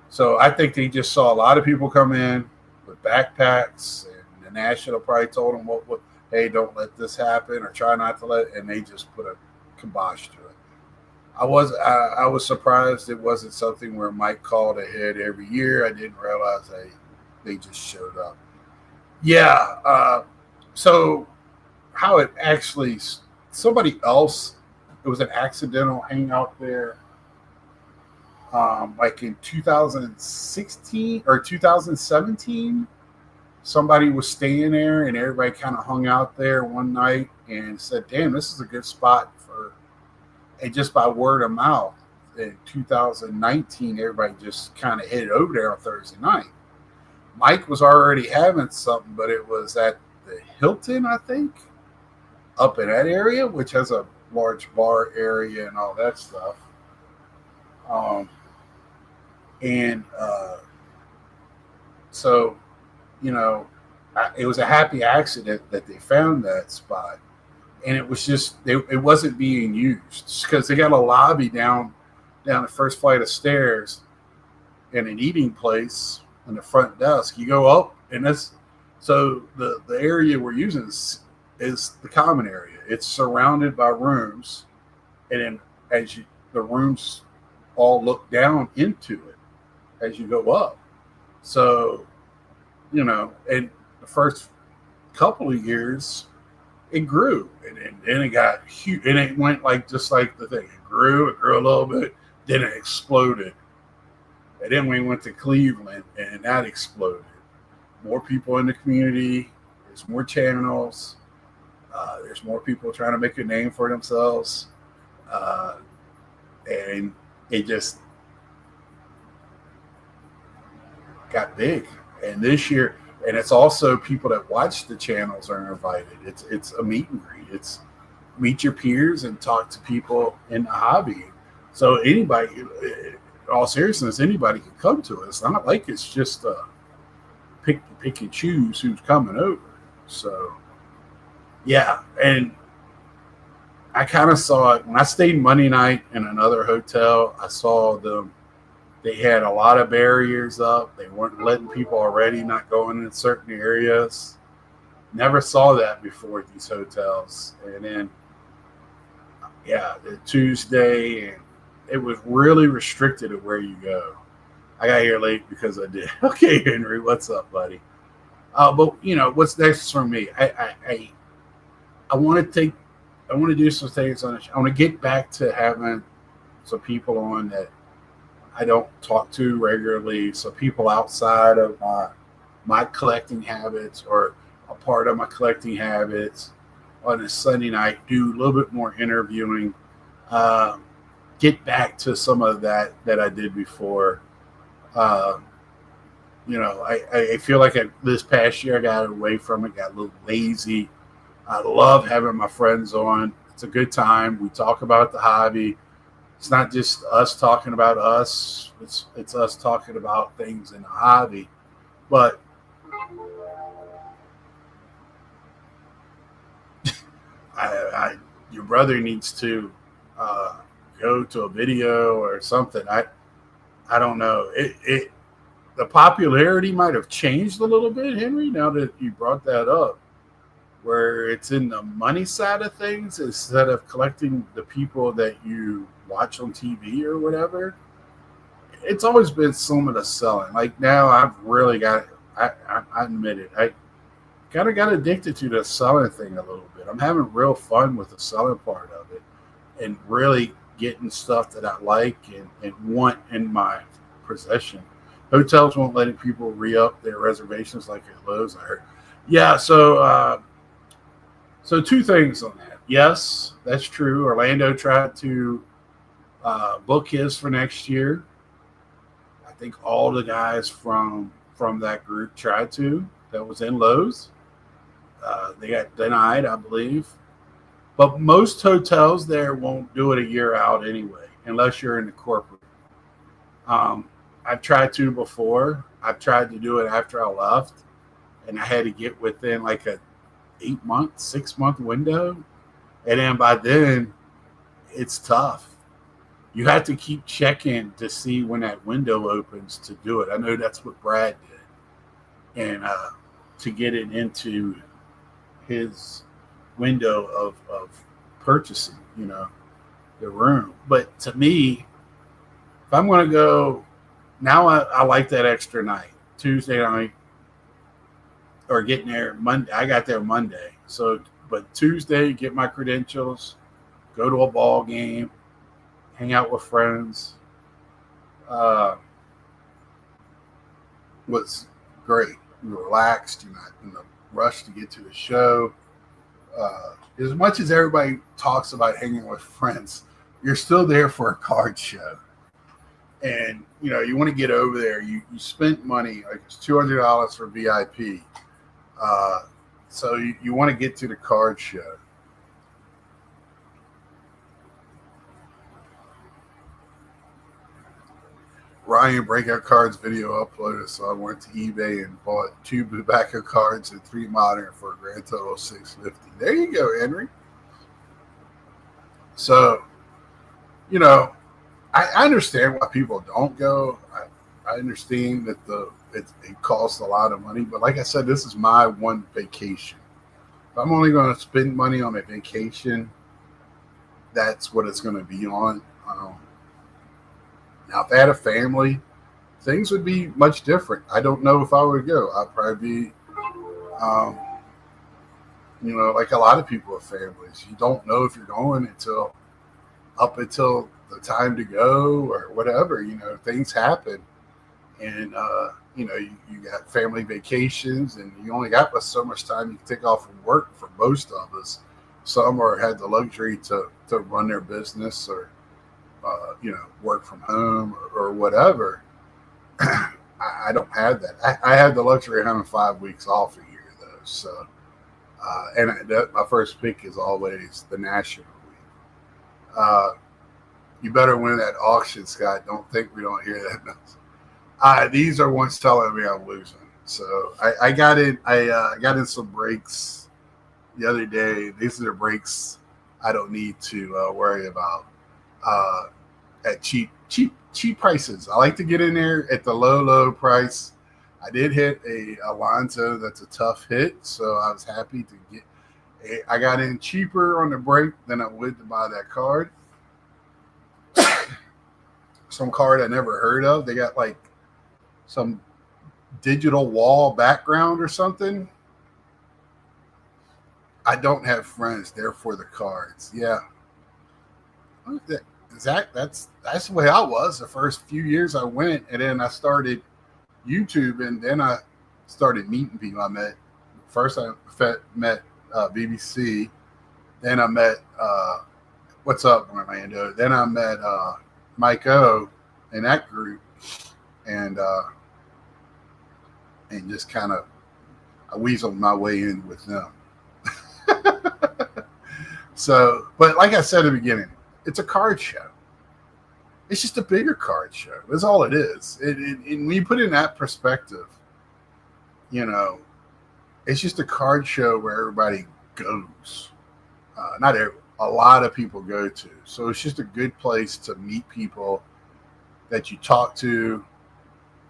So I think they just saw a lot of people come in with backpacks, and the National probably told them, hey, don't let this happen or try not to let it, and they just put a kibosh to it. I was surprised it wasn't something where Mike called ahead every year. I didn't realize they just showed up. Yeah. So how it actually, somebody else, it was an accidental hangout there. Like in 2016 or 2017, somebody was staying there and everybody kind of hung out there one night and said, damn, this is a good spot and just by word of mouth in 2019, everybody just kind of headed over there on Thursday night. Mike was already having something, but it was at the Hilton, I think, up in that area, which has a large bar area and all that stuff. So, it was a happy accident that they found that spot. And it was just, it wasn't being used because they got a lobby down the first flight of stairs and an eating place in the front desk. You go up, and so the area we're using is the common area. It's surrounded by rooms, and then the rooms all look down into it as you go up. So, and the first couple of years, it grew, and then it got huge, and it went just like the thing. It grew a little bit, then it exploded. And then we went to Cleveland, and that exploded. More people in the community. There's more channels. There's more people trying to make a name for themselves. And it just got big. And this year, and it's also people that watch the channels are invited. It's a meet and greet. It's meet your peers and talk to people in the hobby. So anybody, in all seriousness, anybody can come to it. It's not like it's just pick and choose who's coming over. So yeah, and I kind of saw it when I stayed Monday night in another hotel. I saw them. They had a lot of barriers up. They weren't letting people already not going in certain areas. Never saw that before at these hotels. And then, yeah, the Tuesday, and it was really restricted at where you go. I got here late because I did. Okay, Henry, what's up, buddy? But what's next for me? I want to take, I want to do some things on it. I want to get back to having some people on that I don't talk to regularly. So people outside of my collecting habits or a part of my collecting habits on a Sunday night. Do a little bit more interviewing. Uh, get back to some of that I did before. Uh, I feel like this past year I got away from it, got a little lazy. I love having my friends on. It's a good time. We talk about the hobby. It's not just us talking about us. It's us talking about things in the hobby. But your brother needs to uh, go to a video or something. I don't know. It the popularity might have changed a little bit, Henry. Now that you brought that up, where it's in the money side of things instead of collecting the people that you watch on TV or whatever. It's always been some of the selling. Like now, I've really got. I admit it. I kind of got addicted to the selling thing a little bit. I'm having real fun with the selling part of it, and really getting stuff that I like and want in my possession. Hotels won't let people re-up their reservations like at Lowe's. I heard. Yeah, so two things on that. Yes, that's true. Orlando tried to book his for next year. I think all the guys from that group tried to. That was in Lowe's. They got denied, I believe. But most hotels there won't do it a year out anyway, unless you're in the corporate. Um, I've tried to before. I've tried to do it after I left, and I had to get within like a 8 month, 6 month window, and then by then it's tough. You have to keep checking to see when that window opens to do it. I know that's what Brad did, and to get it into his window of purchasing, the room. But to me, if I'm going to go now, I like that extra night, Tuesday night, or getting there Monday. I got there Monday, so but Tuesday, get my credentials, go to a ball game, hang out with friends. Uh, was great. You're relaxed. You're not in a rush to get to the show. As much as everybody talks about hanging with friends, you're still there for a card show. And you want to get over there. You spent money, like it's $200 for VIP. So you want to get to the card show. Ryan Breakout Cards video uploaded, so I went to eBay and bought 2 Bubaka cards and 3 modern for a grand total of $650. There you go, Henry. So, I understand why people don't go. I understand that it costs a lot of money, but like I said, this is my one vacation. If I'm only going to spend money on a vacation, that's what it's going to be on. Now, if I had a family, things would be much different. I don't know if I would go. I'd probably be, um, like a lot of people with families. You don't know if you're going until the time to go or whatever. Things happen, and you got family vacations, and you only got so much time you can take off from work for most of us. Some had the luxury to run their business or work from home or whatever. I don't have that. I have the luxury of having 5 weeks off a year, though. So, my first pick is always the National League. You better win that auction, Scott. Don't think we don't hear that. These are ones telling me I'm losing. So I got in. I got in some breaks the other day. These are the breaks I don't need to worry about at cheap prices. I like to get in there at the low price. I did hit a Alonzo. That's a tough hit, so I was happy to get. I got in cheaper on the break than I would to buy that card. Some card I never heard of. They got like some digital wall background or something. I don't have friends, therefore the cards. Yeah, Zach, that's the way I was the first few years I went, and then I started YouTube, and then I started meeting people. I met first I met BBC, then I met What's Up Orlando, then I met Mike O in that group, and just kind of I weaseled my way in with them. So, but like I said at the beginning, it's a card show. It's just a bigger card show. That's all it is. And when you put it in that perspective, it's just a card show where everybody goes. Not every, a lot of people go to. So it's just a good place to meet people that you talk to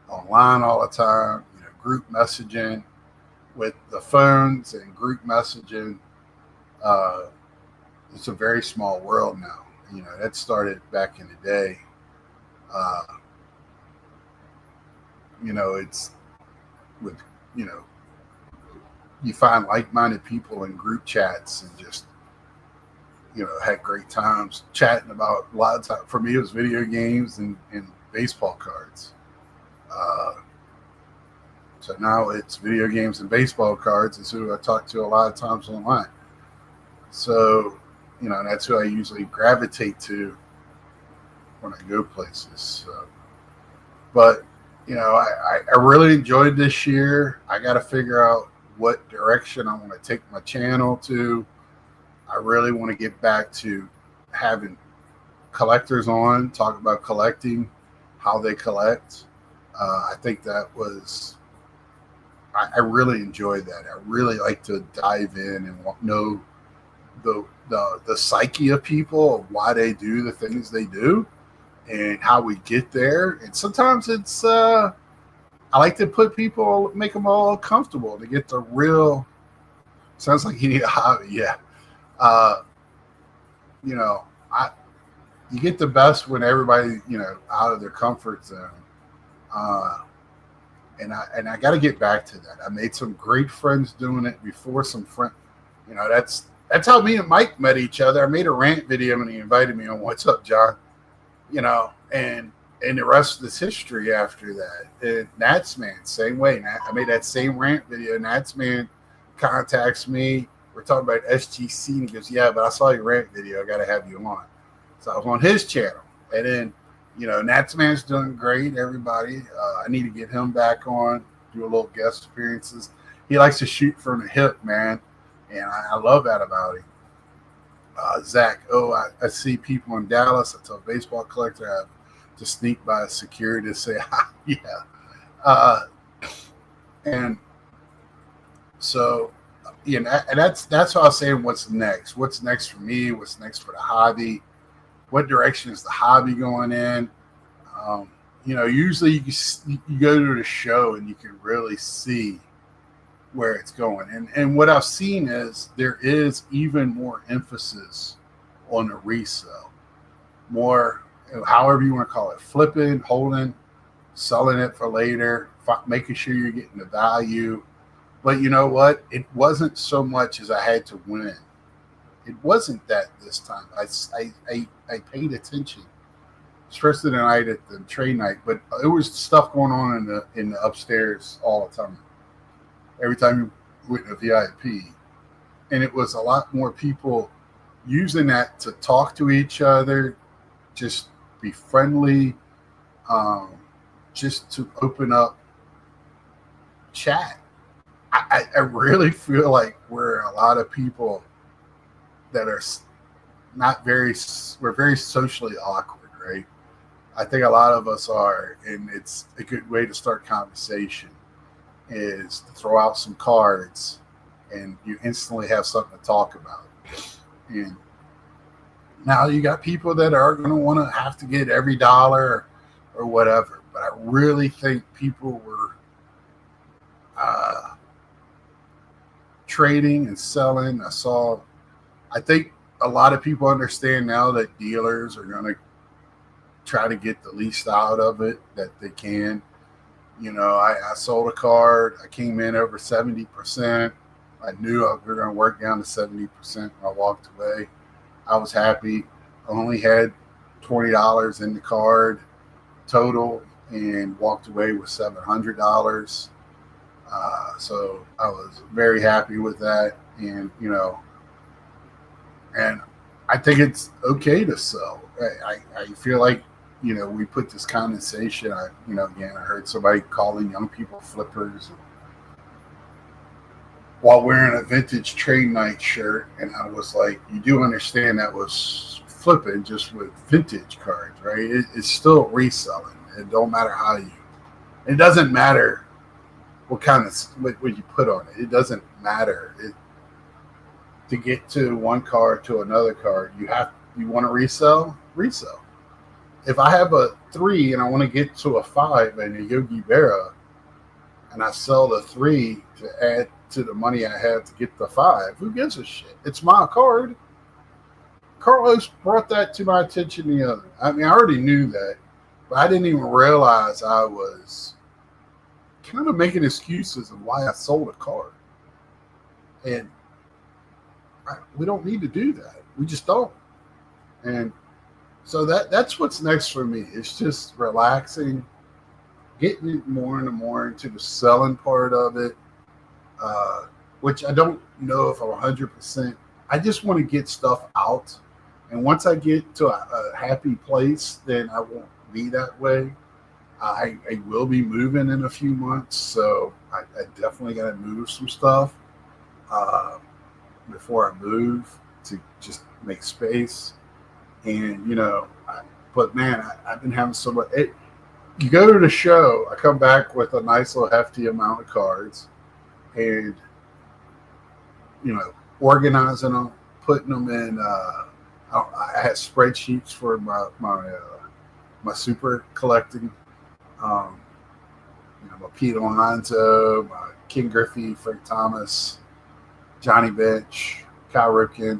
online all the time. Group messaging with the phones and group messaging. It's a very small world now. That started back in the day. It's with, you find like-minded people in group chats and just, had great times chatting about a lot of time. For me, it was video games and baseball cards. So now it's video games and baseball cards. It's who I talk to a lot of times online. So, that's who I usually gravitate to when I go places. So, but, I really enjoyed this year. I got to figure out what direction I want to take my channel to. I really want to get back to having collectors on, talk about collecting, how they collect. I think that was, I really enjoyed that. I really like to dive in and know the psyche of people, of why they do the things they do and how we get there. And sometimes it's I like to make them all comfortable to get the real. Sounds like you need a hobby. Yeah. You get the best when everybody, out of their comfort zone. And I got to get back to that. I made some great friends doing it before. Some friend, that's how me and Mike met each other. I made a rant video and he invited me on What's Up, John? And the rest is history after that. And Nats Man, same way. I made that same rant video. Nats Man contacts me. We're talking about SGC, and he goes, yeah, but I saw your rant video. I got to have you on. So I was on his channel. And then, Nats Man's doing great, everybody. I need to get him back on, do a little guest appearances. He likes to shoot from the hip, man. And I love that about him. Zach, I see people in Dallas. I tell a baseball collector I have to sneak by security to say hi. Yeah. And so, and that's how I was saying what's next. What's next for me? What's next for the hobby? What direction is the hobby going in? Usually you go to the show and you can really see where it's going. And what I've seen is there is even more emphasis on the resale. More, however you want to call it, flipping, holding, selling it for later, making sure you're getting the value. But you know what? It wasn't so much as I had to win. It wasn't that this time. I paid attention, especially the night at the trade night. But there was stuff going on in the upstairs all the time. Every time you went to VIP, and it was a lot more people using that to talk to each other, just be friendly, just to open up chat. I really feel like we're a lot of people that are we're very socially awkward, right? I think a lot of us are, and it's a good way to start conversation is to throw out some cards and you instantly have something to talk about. And now you got people that are going to want to have to get every dollar or whatever. But I really think people were trading and selling. I think a lot of people understand now that dealers are going to try to get the least out of it that they can. I sold a card. I came in over 70%. I knew we were going to work down to 70%. I walked away. I was happy. I only had $20 in the card total and walked away with $700. So I was very happy with that. And I think it's okay to sell. I feel like, we put this condensation. Again, I heard somebody calling young people flippers while wearing a vintage trade night shirt. And I was like, you do understand that was flipping just with vintage cards, right? It's still reselling. It don't matter it doesn't matter what kind of, what you put on it. It doesn't matter. To get to one card to another card, you want to resell. If I have a 3 and I want to get to a 5 and a Yogi Berra, and I sell the 3 to add to the money I have to get the 5, who gives a shit? It's my card. Carlos brought that to my attention I already knew that, but I didn't even realize I was kind of making excuses of why I sold a card. And we don't need to do that. We just don't. And so that's what's next for me. It's just relaxing, getting more and more into the selling part of it, which I don't know if I'm 100%. I just want to get stuff out. And once I get to a happy place, then I won't be that way. I will be moving in a few months, so I definitely got to move some stuff before I move to just make space. And, but man, I've been having so much. You go to the show, I come back with a nice little hefty amount of cards and, organizing them, putting them in. I had spreadsheets for my super collecting. My Pete Alonso, my King Griffey, Frank Thomas, Johnny Bench, Kyle Ripken.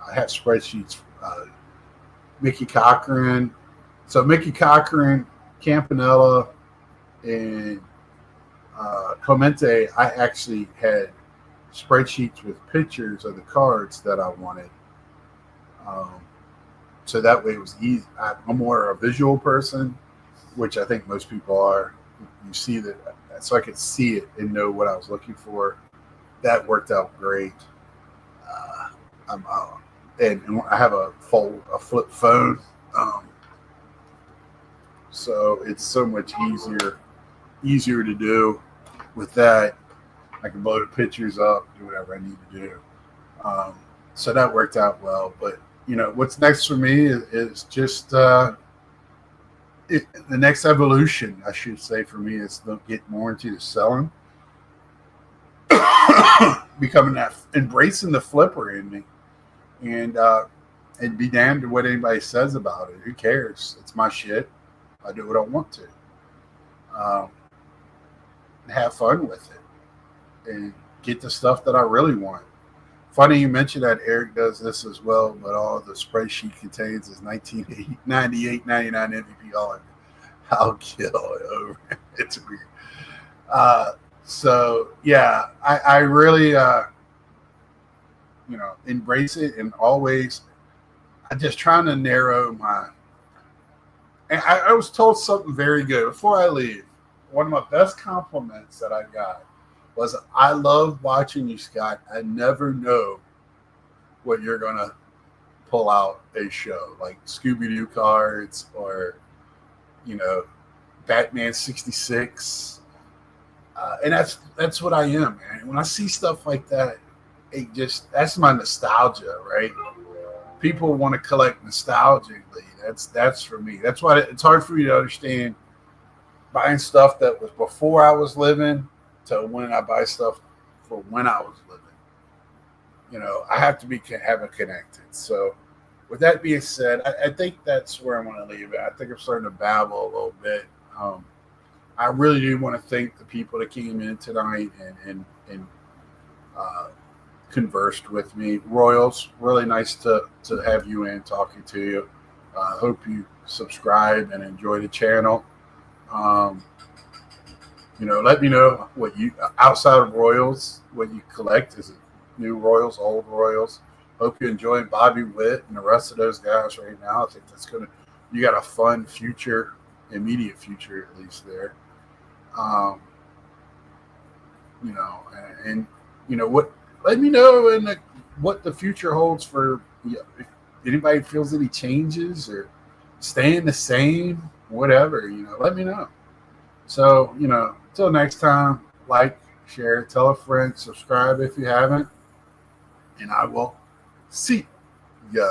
I have spreadsheets. Mickey Cochran. So Mickey Cochran, Campanella, and Clemente, I actually had spreadsheets with pictures of the cards that I wanted. So that way it was easy. I'm more a visual person, which I think most people are. You see that, so I could see it and know what I was looking for. That worked out great. And I have a flip phone, so it's so much easier to do. With that, I can load the pictures up, do whatever I need to do. So that worked out well. But what's next for me is just the next evolution, I should say, for me is to get more into the selling, embracing the flipper in me. And be damned to what anybody says about it. Who cares? It's my shit. I do what I want to. Have fun with it and get the stuff that I really want. Funny you mentioned that Eric does this as well, but all the spreadsheet contains is 1998, 99 MVP. I'll kill it over. It's weird. So yeah, I really embrace it, and always I'm just trying to narrow my. And I was told something very good before I leave. One of my best compliments that I got was, "I love watching you, Scott. I never know what you're gonna pull out a show like Scooby-Doo cards or Batman '66." And that's what I am, man. When I see stuff like that, that's my nostalgia, right? People want to collect nostalgically. That's for me. That's why it's hard for me to understand buying stuff that was before I was living to when I buy stuff for when I was living. I have to have it connected. So with that being said, I think that's where I'm going to leave it. I think I'm starting to babble a little bit. I really do want to thank the people that came in tonight and conversed with me. Royals, really nice to have you in talking to you. Hope you subscribe and enjoy the channel. Um, let me know what you outside of Royals, what you collect. Is it new Royals, old Royals? Hope you enjoy Bobby Witt and the rest of those guys right now. I think you got a fun future, immediate future at least there. Um, and what. Let me know what the future holds for if anybody feels any changes or staying the same, whatever. Let me know. So, until next time, like, share, tell a friend, subscribe if you haven't, and I will see ya.